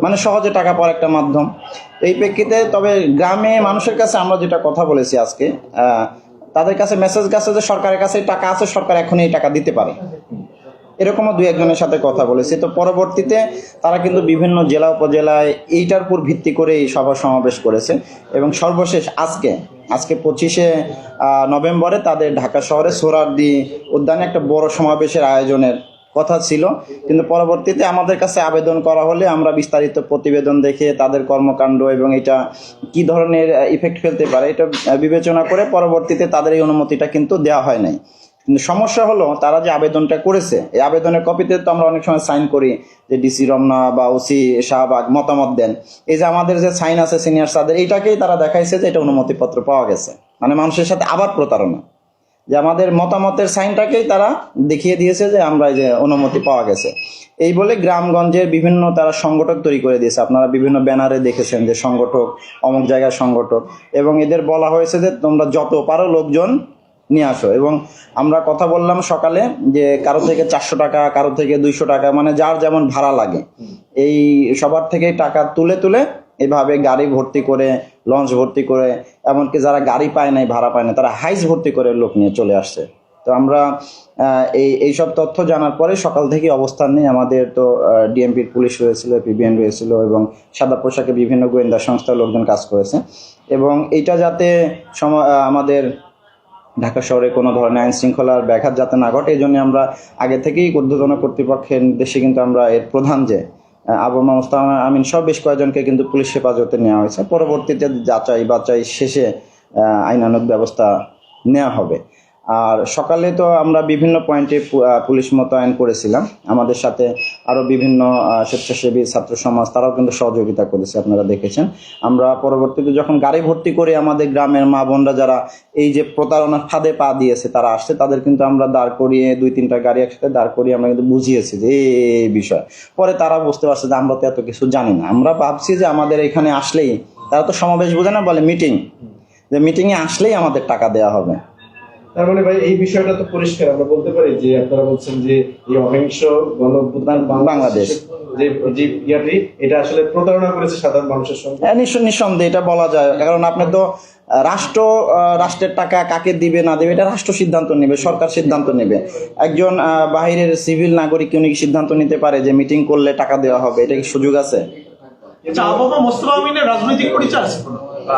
মানে সহজে টাকা পাওয়ার একটা মাধ্যম। এই প্রেক্ষিতে তবে গ্রামে মানুষের কাছে আমরা যেটা কথা বলেছি আজকে, তাদের কাছে মেসেজ গেছে যে সরকারের কাছে টাকা আছে, সরকার এখনই এই টাকা দিতে পারে, এরকমও দুই একজনের সাথে কথা বলেছি। তো পরবর্তীতে তারা কিন্তু বিভিন্ন জেলা উপজেলায় এইটার উপর ভিত্তি করে এই সভা সমাবেশ করেছে এবং সর্বশেষ আজকে 25শে নভেম্বরে তাদের ঢাকা শহরে সোহরাওয়ার্দী উদ্যানে একটা বড় সমাবেশের আয়োজনের কথা ছিল, কিন্তু পরবর্তীতে আমাদের কাছে আবেদন করা হলে আমরা বিস্তারিত প্রতিবেদন দেখে তাদের কর্মকাণ্ড এবং এটা কি ধরনের ইফেক্ট ফেলতে পারে এটা বিবেচনা করে পরবর্তীতে তাদের এই অনুমতিটা কিন্তু দেওয়া হয় নাই। কিন্তু সমস্যা হলো তারা যে আবেদনটা করেছে, এই আবেদনের কপিতে তো আমরা অনেক সময় সাইন করি যে ডিসি রমনা বা ওসি শাহবাগ মতামত দেন, এই যে আমাদের যে সাইন আছে সিনিয়র সাদের, এইটাকেই তারা দেখাইছে যে এটা অনুমতিপত্র পাওয়া গেছে। মানে মানুষের সাথে আবার প্রতারণা, যে আমাদের মতামতের সাইনটাকেই তারা দেখিয়ে দিয়েছে যে আমরা যে অনুমতি পাওয়া গেছে। এই বলে গ্রামগঞ্জের বিভিন্ন তারা সংগঠক তৈরি করে দিয়েছে, আপনারা বিভিন্ন ব্যানারে দেখেছেন যে সংগঠক অমুক জায়গার সংগঠক, এবং এদের বলা হয়েছে যে তোমরা যত পারো লোকজন নিয়ে আসো। এবং আমরা কথা বললাম সকালে যে কারো থেকে 400 টাকা, কারো থেকে 200 টাকা, মানে যার যেমন ভাড়া লাগে এই সবার থেকে টাকা তুলে তুলে এভাবে গাড়ি ভর্তি করে, লঞ্চ ভর্তি করে, এমনকি যারা গাড়ি পায় নাই, ভাড়া পায় না, তারা হাইস ভর্তি করে লোক নিয়ে চলে আসছে। তো আমরা এইসব তথ্য জানার পরে সকাল থেকে অবস্থান নেই। আমাদের তো ডিএমপির পুলিশ রয়েছিল, পিবিএন রয়েছিল এবং সাদা পোশাকে বিভিন্ন গোয়েন্দা সংস্থার লোকজন কাজ করেছে। এবং এইটা যাতে আমাদের ঢাকা শহরে কোনো ধরনের আইন শৃঙ্খলার ব্যাঘাত যাতে না ঘটে, এই জন্য আমরা আগে থেকেই ঊর্ধ্বতন কর্তৃপক্ষের নির্দেশে কিন্তু আমরা এর প্রধান যে আবু মোস্তফা আমিন সহ বেশ কয়েকজনকে কিন্তু পুলিশ হেফাজতে নেওয়া হয়েছে। পরবর্তীতে যাচাই বাছাই শেষে আইনানুগ ব্যবস্থা নেওয়া হবে। আর সকালে তো আমরা বিভিন্ন পয়েন্টে পুলিশ মোতায়েন করেছিলাম, আমাদের সাথে আরও বিভিন্ন স্বেচ্ছাসেবী ছাত্র সমাজ তারাও কিন্তু সহযোগিতা করেছে, আপনারা দেখেছেন। আমরা পরবর্তীতে যখন গাড়ি ভর্তি করে আমাদের গ্রামের মা বোনরা যারা এই যে প্রতারণার ফাঁদে পা দিয়েছে তারা আসছে, তাদের কিন্তু আমরা দাঁড় করিয়ে 2-3টা গাড়ি একসাথে দাঁড় করিয়ে আমরা কিন্তু বুঝিয়েছি যে এই বিষয়। পরে তারা বুঝতে পারছে যে আমরা তো এত কিছু জানি না, আমরা ভাবছি যে আমাদের এখানে আসলেই, তারা তো সমাবেশ বোঝে না, বলে মিটিং, যে মিটিংয়ে আসলেই আমাদের টাকা দেওয়া হবে। তার মানে ভাই এই বিষয়টা তো পরিষ্কার, আমরা বলতে পারি যে আপনারা বলছেন যে এই অহিংস গণঅভ্যুত্থান বাংলাদেশ যে ইয়াটি এটা আসলে প্রতারণা করেছে সাধারণ মানুষের সঙ্গে। নিঃসন্দেহে এটা বলা যায়, কারণ আপনি তো রাষ্ট্রের টাকা কাকে দিবে না দেবে এটা রাষ্ট্র সিদ্ধান্ত নেবে, সরকার সিদ্ধান্ত নেবে। একজন বাহিরের সিভিল নাগরিক উনি কি সিদ্ধান্ত নিতে পারে যে মিটিং করলে টাকা দেওয়া হবে? এটা কি সুযোগ আছে?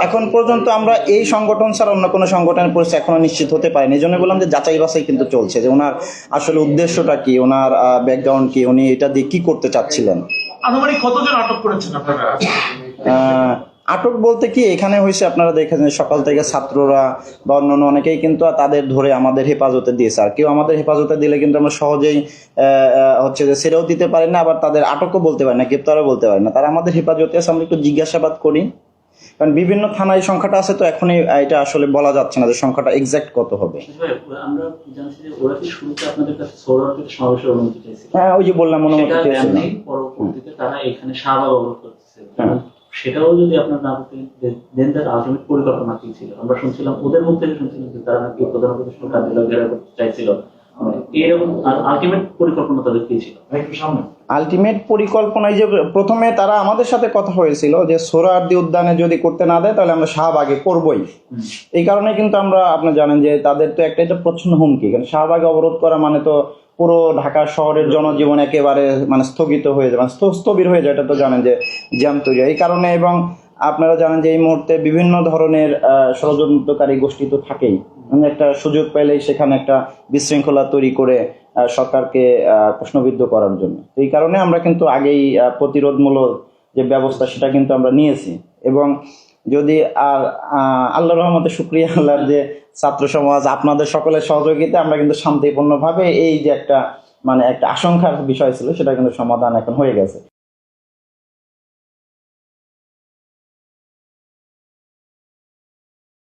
এখন পর্যন্ত আমরা এই সংগঠন ছাড়া অন্য কোনো সংগঠনের পরিচয় এখনো নিশ্চিত হতে পারিনি। এই জন্য বললাম যে যাচাই বাছাই কিন্তু চলছে, যে ওনার আসলে উদ্দেশ্যটা কি, ওনার ব্যাকগ্রাউন্ড কি, উনি এটা দিয়ে কি করতে চাচ্ছিলেন। আনুমানিক কতজন আটক করেছেন আপনারা? আটক বলতে কি, এখানে হয়েছে আপনারা দেখেছেন সকাল থেকে ছাত্ররা বা অন্যান্য অনেকেই কিন্তু তাদের ধরে আমাদের হেফাজতে দিয়েছে। আর কেউ আমাদের হেফাজতে দিলে কিন্তু আমরা সহজেই হচ্ছে যে ছেড়েও দিতে পারি না, আবার তাদের আটকও বলতে পারি না, গ্রেপ্তারও বলতে পারি না। তারা আমাদের হেফাজতে আছে, আমরা একটু জিজ্ঞাসাবাদ করি, কারণ বিভিন্ন থানায় সংখ্যাটা আছে, তো এখনই এটা আসলে বলা যাচ্ছে না যে সংখ্যাটা এক্সাক্ট কত হবে। আমরা জানছি যে ওরা কি শুরুতে আপনাদের কাছে সোহরাওয়ার্দীতে সমাবেশের অনুমতি চাইছে? হ্যাঁ, ওই যে বললাম অনুমতি চেয়েছিল। পরবর্তীতে তারা এখানে শাহবাগ অবরোধ করতেছে, সেটাও যদি আপনার না দেন তার আলটিমেট পরিকল্পনা কি ছিল? আমরা শুনছিলাম ওদের মুখ থেকে শুনছিলাম যে তারা নাকি প্রধান উপদেষ্টা কার্যালয় ঘেরাও করতে চাইছিল, এরকম আলটিমেট পরিকল্পনা তাদের কি ছিল? আলটিমেট পরিকল্পনায় যে প্রথমে তারা আমাদের সাথে কথা হয়েছিল যে সোহরাওয়ার্দী উদ্যানে যদি করতে না দেয় তাহলে আমরা শাহবাগে করবই। এই কারণে কিন্তু আমরা, আপনি জানেন যে তাদের তো একটা এটা প্রচ্ছন্ন হুমকি, কারণ শাহবাগে অবরোধ করা মানে তো পুরো ঢাকা শহরের জনজীবন একেবারে মানে স্থগিত হয়ে যায়, মানে স্থবির হয়ে যায়, এটা তো জানেন যে জ্যাম তৈরি হয় এই কারণে। এবং আপনারা জানেন যে এই মুহূর্তে বিভিন্ন ধরনের ষড়যন্ত্রকারী গোষ্ঠী তো থাকেই, মানে একটা সুযোগ পেলেই সেখানে একটা বিশৃঙ্খলা তৈরি করে সরকারকে প্রশ্নবিদ্ধ করার জন্য। এই কারণে আমরা কিন্তু আগেই প্রতিরোধমূলক যে ব্যবস্থা সেটা কিন্তু আমরা নিয়েছি। এবং যদি আল্লাহর রহমতে শুকরিয়া আল্লাহর যে ছাত্র সমাজ আপনাদের সকলের সহযোগিতা আমরা কিন্তু শান্তিপূর্ণভাবে এই যে একটা মানে একটা আশঙ্কার বিষয় ছিল সেটা কিন্তু সমাধান এখন হয়ে গেছে।